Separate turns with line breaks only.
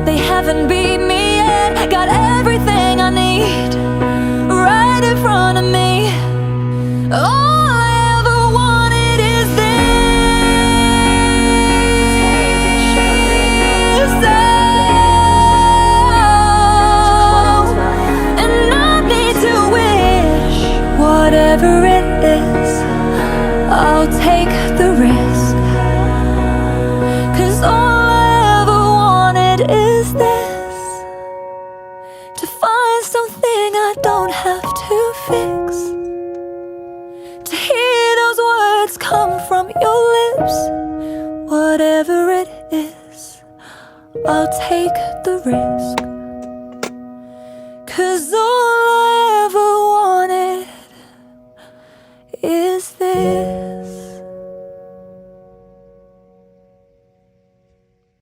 They haven't beat me yet. Got everything I need right in front of me. All I ever wanted is this. And I need to wish whatever it is, I'll take the risk. 'Cause all I ever wanted is this, to find something I don't have to fix, to hear those words come from your lips. Whatever it is, I'll take the risk. 'Cause all